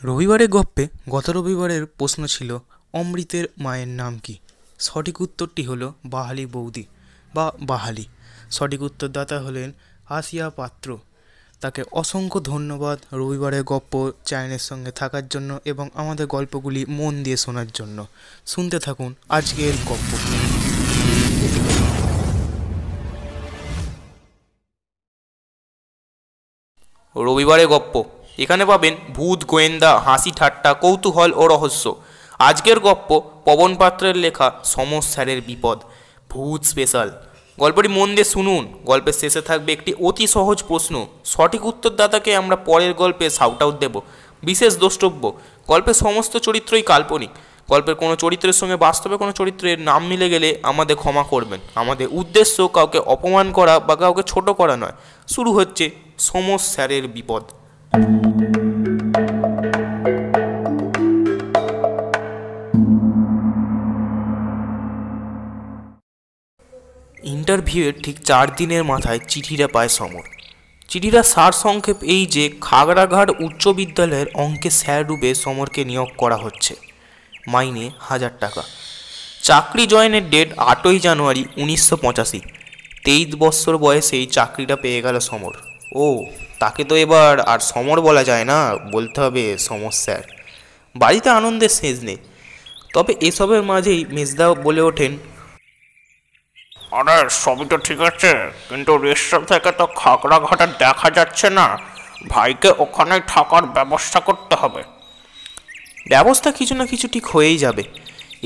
রবিবারের গপ্পে গত রবিবারের প্রশ্ন ছিল অমৃতের মায়ের নাম কি। সঠিক উত্তরটি হলো বাহালি বৌদি বা বাহালি। সঠিক উত্তরদাতা হলেন আসিয়া পাত্র। তাকে অসংখ্য ধন্যবাদ রবিবারের গপ্প চ্যানেলের সঙ্গে থাকার জন্য এবং আমাদের গল্পগুলি মন দিয়ে শোনার জন্য। শুনতে থাকুন আজকের গপ্প। রবিবারে গপ্প, এখানে পাবেন ভূত, গোয়েন্দা, হাসি ঠাট্টা, কৌতূহল ও রহস্য। আজকের গপ্প পবন পাত্রের লেখা সমর স্যারের বিপদ, ভূত স্পেশাল। গল্পটি মন দিয়ে শুনুন। গল্পের শেষে থাকবে একটি অতি সহজ প্রশ্ন। সঠিক উত্তরদাতাকে আমরা পরের গল্পে শাউট আউট দেব। বিশেষ দ্রষ্টব্য, গল্পের সমস্ত চরিত্রই কাল্পনিক। গল্পের কোনো চরিত্রের সঙ্গে বাস্তবে কোনো চরিত্রের নাম মিলে গেলে আমাদের ক্ষমা করবেন। আমাদের উদ্দেশ্য কাউকে অপমান করা বা কাউকে ছোট করা নয়। শুরু হচ্ছে সমর স্যারের বিপদ। ইন্টারভিউয়ের ঠিক 4 দিনের মাথায় চিঠিটা পায় সমর। চিঠিটা সারসংক্ষেপ এই যে খাগড়াঘাট উচ্চ বিদ্যালয়ের অঙ্কের স্যার রূপে সমরকে নিয়োগ করা হচ্ছে। মাইনে 1000 টাকা। চাকরি জয়েনের ডেট 8ই জানুয়ারি 1985। 23 বৎসর বয়সেই চাকরিটা পেয়ে গেল সমর। ও, তাকে তো এবার আর সমর বলা যায় না, বলতে হবে সমর স্যার। বাড়িতে আনন্দের শেষ নেই। তবে এসবের মাঝেই মেজদা বলে ওঠেন, আরে সবই তো ঠিক আছে, কিন্তু রেস্টুরেন্ট থেকে তো খাগড়াঘাটা দেখা যাচ্ছে না। ভাইকে ওখানেই থাকার ব্যবস্থা করতে হবে। ব্যবস্থা কিছু না কিছু ঠিক হয়েই যাবে।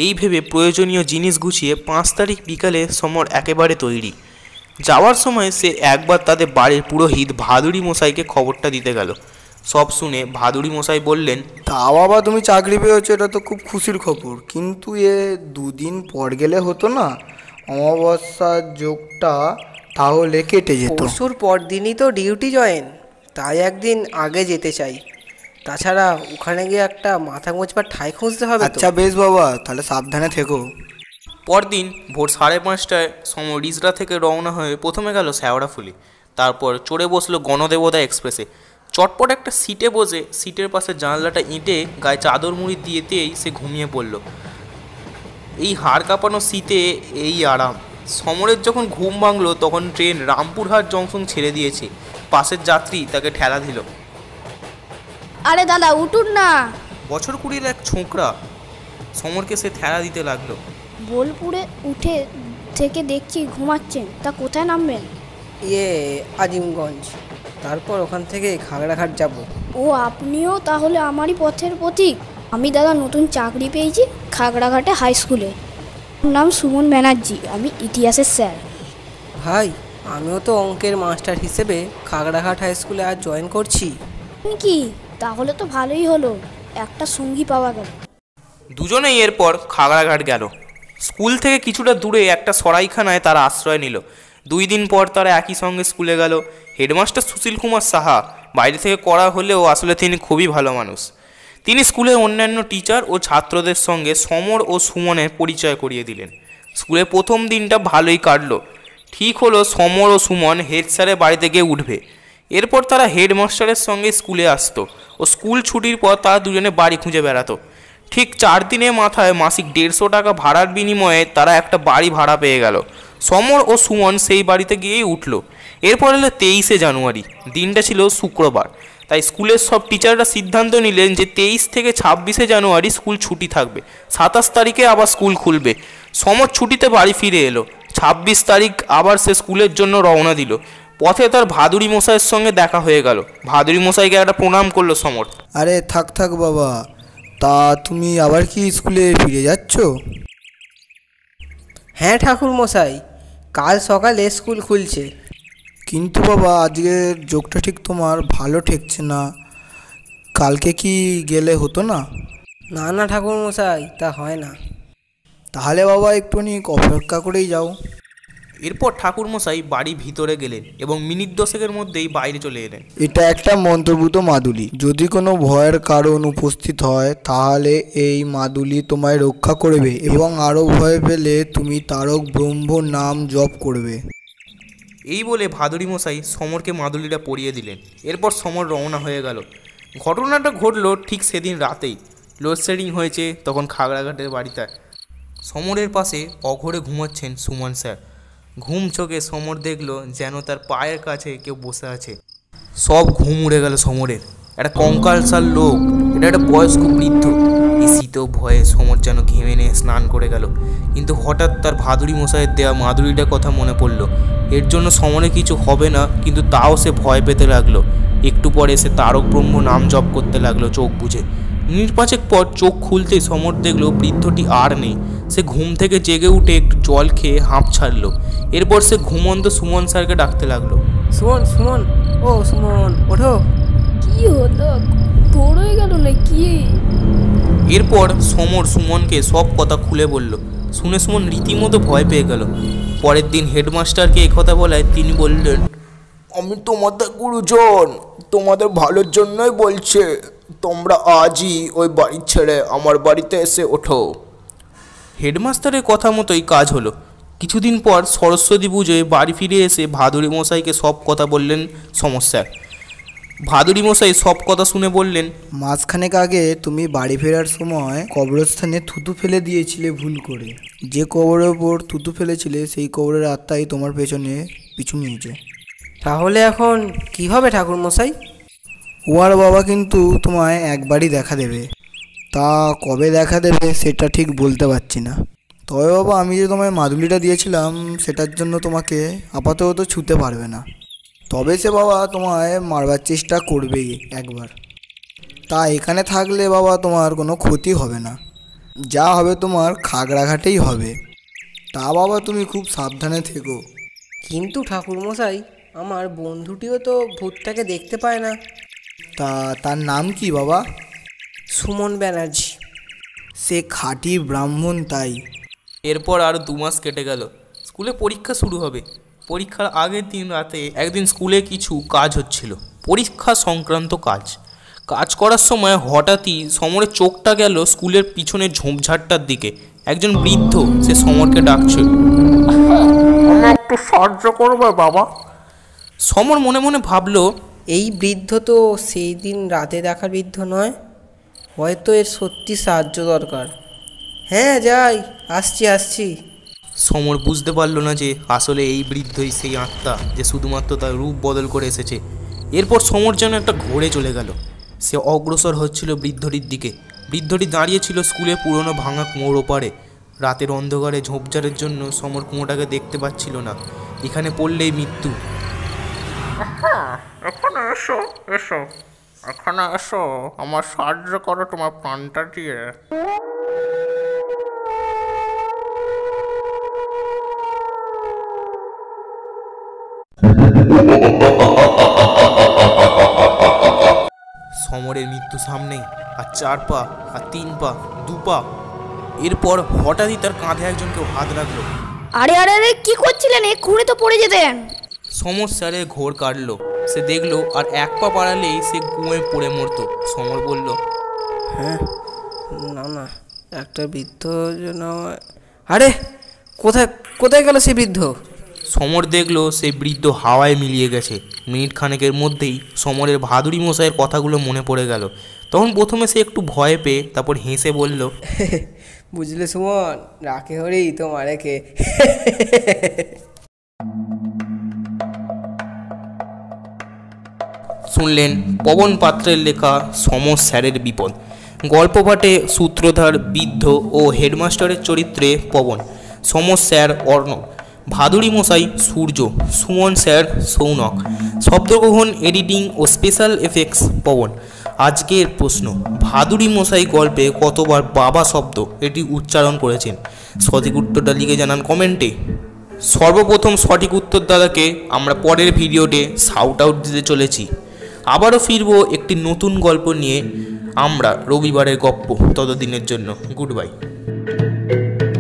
এই ভেবে প্রয়োজনীয় জিনিস গুছিয়ে 5 তারিখ বিকালে সমর একেবারে তৈরি। যাওয়ার সময় সে একবার তাদের বাড়ির পুরোহিত ভাদুড়ি মশাইকে খবরটা দিতে গেল। সব শুনে ভাদুড়ি মশাই বললেন, তা বাবা, তুমি চাকরি পেয়েছো, এটা তো খুব খুশির খবর, কিন্তু 2 দিন পর গেলে হতো না? অমাবস্যার যোগটা তাহলে কেটে যেত। পরশুর পর দিনই তো ডিউটি জয়েন, তাই একদিন আগে যেতে চাই। তাছাড়া ওখানে গিয়ে একটা মাথা গোঁজবার ঠাঁই খুঁজতে হবে তো। আচ্ছা বেশ বাবা, তাহলে সাবধানে থেকো। পরদিন ভোর 5:30টায় সমর রিজরা থেকে রওনা হয়ে প্রথমে গেল শেওড়াফুলি। তারপর চড়ে বসলো গণদেবতা এক্সপ্রেসে। চটপট একটা সিটে বসে সিটের পাশে জানলাটা এঁটে গায়ে চাদর মুড়ি দিয়েতেই সে ঘুমিয়ে পড়ল। এই হাড় কাঁপানো শীতে এই আরাম। সমরের যখন ঘুম ভাঙলো তখন ট্রেন রামপুরহাট জংশন ছেড়ে দিয়েছে। পাশের যাত্রী তাকে ঠেলা দিল। আরে দাদা উঠুন না। বছর কুড়ির এক ছোকরা। সমরকে সে ঠেলা দিতে লাগলো। বোলপুরে উঠে থেকে দেখছি ঘুমাচ্ছেন, তা কোথায় নামবেন? আজিমগঞ্জ, তারপর ওখান থেকে খাগড়াঘাট যাব। ও, আপনিও তাহলে আমারই পথের পথিক। আমি দাদা নতুন চাকরি পেয়েছি খাগড়াঘাটে হাই স্কুলে। নাম সুমন ব্যানার্জি, আমি ইতিহাসের স্যার। ভাই, আমিও তো অঙ্কের মাস্টার হিসেবে খাগড়াঘাট হাই স্কুলে আজ জয়েন করছি। কি, তাহলে তো ভালোই হলো, একটা সঙ্গী পাওয়া গেল। দুজনেই এরপর খাগড়াঘাট গেল। স্কুল থেকে কিছুটা দূরে একটা সরাইখানায় তারা আশ্রয় নিল। 2 দিন পর তারা একই সঙ্গে স্কুলে গেল। হেডমাস্টার সুশীল কুমার সাহা বাইরে থেকে করা হলেও আসলে তিনি খুবই ভালো মানুষ। তিনি স্কুলের অন্যান্য টিচার ও ছাত্রদের সঙ্গে সমর ও সুমনের পরিচয় করিয়ে দিলেন। স্কুলের প্রথম দিনটা ভালোই কাটলো। ঠিক হলো সমর ও সুমন হেড স্যারের বাড়িতে গিয়ে উঠবে। এরপর তারা হেডমাস্টারের সঙ্গে স্কুলে আসতো ও স্কুল ছুটির পর তারা দুজনে বাড়ি খুঁজে বেড়াতো। ঠিক 4 দিনের মাথায় মাসিক 150 টাকা ভাড়ার বিনিময়ে তারা একটা বাড়ি ভাড়া পেয়ে গেল। সমর ও সুমন সেই বাড়িতে গিয়েই উঠল। এরপর এলো 23শে জানুয়ারি। দিনটা ছিল শুক্রবার। তাই স্কুলের সব টিচাররা সিদ্ধান্ত নিলেন যে 23 থেকে 26শে জানুয়ারি স্কুল ছুটি থাকবে। 27 তারিখে আবার স্কুল খুলবে। সমর ছুটিতে বাড়ি ফিরে এলো। 26 তারিখ আবার সে স্কুলের জন্য রওনা দিল। পথে তার ভাদুড়ি মশাইয়ের সঙ্গে দেখা হয়ে গেল। ভাদুড়ি মশাইকে একটা প্রণাম করলো সমর। আরে থাক থাক বাবা, তা তুমি আবার কি স্কুলে ফিরে যাচ্ছ? হ্যাঁ ঠাকুর মশাই, কাল সকালে স্কুল খুলছে। কিন্তু বাবা, আজকের যোগটা ঠিক তোমার ভালো ঠেকছে না। কালকে কি গেলে হতো না? না না ঠাকুর মশাই, তা হয় না। তাহলে বাবা একটুখানি অপেক্ষা করেই যাও। এরপর ঠাকুরমশাই বাড়ি ভিতরে গেলেন এবং মিনিট 10-এর মধ্যেই বাইরে চলে এলেন। এটা একটা মন্ত্রভূত মাদুলি। যদি কোনো ভয়ের কারণ উপস্থিত হয় তাহলে এই মাদুলি তোমায় রক্ষা করবে এবং আরও ভয় পেলে তুমি তারক ব্রহ্ম নাম জপ করবে। এই বলে ভাদুড়ি মশাই সমরকে মাদুলিটা পরিয়ে দিলেন। এরপর সমর রওনা হয়ে গেল। ঘটনাটা ঘটলো ঠিক সেদিন রাতেই। লোডশেডিং হয়েছে তখন খাগড়াঘাটের বাড়িতে। সমরের পাশে অঘরে ঘুমাচ্ছেন সুমন স্যার। ঘুম চোখে সমর দেখলো যেন তার পায়ের কাছে কেউ বসে আছে। সব ঘুম উড়ে গেল সমরের। একটা কঙ্কালসার লোক, এটা একটা বয়স্ক বৃদ্ধ। এই শীতেও ভয়ে সমর যেন ঘেমে নিয়ে স্নান করে গেল। কিন্তু হঠাৎ তার ভাদুড়ি মশাইয়ের দেওয়া মাদুরিটার কথা মনে পড়ল। এর জন্য সমরে কিছু হবে না, কিন্তু তাও সে ভয় পেতে লাগলো। একটু পরে সে তারক ব্রহ্ম নাম জপ করতে লাগলো চোখ বুজে। মিনিট পাঁচেক পর চোখ খুলতেই সমর দেখলো বৃদ্ধটি আর নেই। সে ঘুম থেকে জেগে উঠে একটু জল খেয়ে হাঁপ ছাড়লো। এরপর সে ঘুমন্ত সুমন স্যারকে ডাকতে লাগলো। সুমন, সুমন, ও সুমন, ওঠো। কি হলো, ভোর হয়ে গেল না কি? এরপর সমর সুমনকে সব কথা খুলে বলল। শুনে সুমন রীতিমতো ভয় পেয়ে গেল। পরের দিন হেডমাস্টারকে এই কথা বলায় তিনি বললেন, আমি তোমাদের গুরুজন, তোমাদের ভালোর জন্যই বলছে। তোমরা আজই ওই বাড়ি ছেড়ে আমার বাড়িতে এসে ওঠো। হেডমাস্টারের কথা মতোই কাজ হলো। কিছুদিন পর সরস্বতী পুজোয় বাড়ি ফিরে এসে ভাদুড়ি মশাইকে সব কথা বললেন সমস্যার। ভাদুড়ি মশাই সব কথা শুনে বললেন, মাসখানেক আগে তুমি বাড়ি ফেরার সময় কবরস্থানে থুতু ফেলে দিয়েছিলে ভুল করে। যে কবরের ওপর থুতু ফেলেছিলে সেই কবরের আত্মাই তোমার পেছনে পিছু নিয়েছে। তাহলে এখন কি হবে ঠাকুর মশাই? উহার বাবা কিন্তু তোমায় একবারই দেখা দেবে। তা কবে দেখা দেবে সেটা ঠিক বলতে পারছি না। তবে বাবা, আমি যে তোমায় মাদুলিটা দিয়েছিলাম সেটার জন্য তোমাকে আপাতত ছুতে পারবে না। তবে সে বাবা তোমায় মারবার চেষ্টা করবেই একবার। তা এখানে থাকলে বাবা তোমার কোনো ক্ষতি হবে না। যা হবে তোমার খাগড়াঘাটেই হবে। তা বাবা তুমি খুব সাবধানে থেকো। কিন্তু ঠাকুর মশাই, আমার বন্ধুটিও তো ভূতটাকে দেখতে পায় না। তা তার নাম কি বাবা? সুমন ব্যানার্জি। সে খাঁটি ব্রাহ্মণ তাই। এরপর আরও 2 মাস কেটে গেল। স্কুলে পরীক্ষা শুরু হবে। পরীক্ষার আগের দিন রাতে একদিন স্কুলে কিছু কাজ হচ্ছিল, পরীক্ষা সংক্রান্ত কাজ। কাজ করার সময় হঠাৎই সমরের চোখটা গেল স্কুলের পিছনের ঝোপঝাড়টার দিকে। একজন বৃদ্ধ সে সমরকে ডাকছে। একটু সাহায্য করবে বাবা? সমর মনে মনে ভাবলো, এই বৃদ্ধ তো সেই দিন রাতে দেখা বৃদ্ধ নয়। হয়তো এর সত্যি সাহায্য দরকার। হ্যাঁ যাই, আসছি আসছি। সমর বুঝতে পারলো না যে আসলে এই বৃদ্ধই সেই আত্মা যে শুধুমাত্র তার রূপ বদল করে এসেছে। এরপর সমর যেন একটা ঘোরে চলে গেল। সে অগ্রসর হচ্ছিল বৃদ্ধটির দিকে। বৃদ্ধটি দাঁড়িয়েছিল স্কুলের পুরনো ভাঙা কুয়োর ওপারে। রাতের অন্ধকারে ঝোপঝাড়ের জন্য সমর কুয়োটাকে দেখতে পাচ্ছিল না। এখানে পড়লেই মৃত্যু। এখানে এসো, এসো, এখানে এসো, আমার সাহায্য করো তোমার প্রাণটা দিয়ে। সমরের মৃত্যু সামনেই, আর 4 পা, আর 3 পা, 2 পা। এরপর হঠাৎই তার কাঁধে একজন কেউ হাত রাখলো। আরে আরে আরে, কি করছিলেন? এক্ষুনি তো পড়ে যেতেন। সমর স্যারের ঘোর কাটলো। সে দেখলো আর 1 পা বাড়ালেই সে কুয়োয় পড়ে মরতো। সমর বলল, হ্যাঁ, না না, একটা বৃদ্ধ যেন। আরে কোথায় কোথায় গেল সেই বৃদ্ধ? সমর দেখলো সেই বৃদ্ধ হাওয়ায় মিলিয়ে গেছে। মিনিট খানেকের মধ্যেই সমরের ভাদুড়ি মশাইয়ের কথাগুলো মনে পড়ে গেল। তখন প্রথমে সে একটু ভয় পেয়ে তারপর হেসে বলল, বুঝলে সুমন, রাখে হরি তোমার রেখে। শুনলেন পবন পাত্রের লেখা সমর স্যারের বিপদ। গল্প পাঠে সূত্রধার বৃদ্ধ ও হেডমাস্টারের চরিত্রে পবন, সমর স্যার অর্ণব, ভাদুড়ি মশাই সূর্য, সুমন স্যার সৌনক। শব্দগ্রহণ, এডিটিং ও স্পেশাল এফেক্টস পবন। আজকের প্রশ্ন, ভাদুড়ি মশাই গল্পে কতবার বাবা শব্দ এটি উচ্চারণ করেছেন? সঠিক উত্তরটা লিখে জানান কমেন্টে। সর্বপ্রথম সঠিক উত্তরদাতাকে আমরা পরের ভিডিওতে শাউট আউট দিতে চলেছি। আবারও ফিরবো একটি নতুন গল্প নিয়ে আমরা রবিবারের গপ্প। ততদিনের জন্য গুড বাই।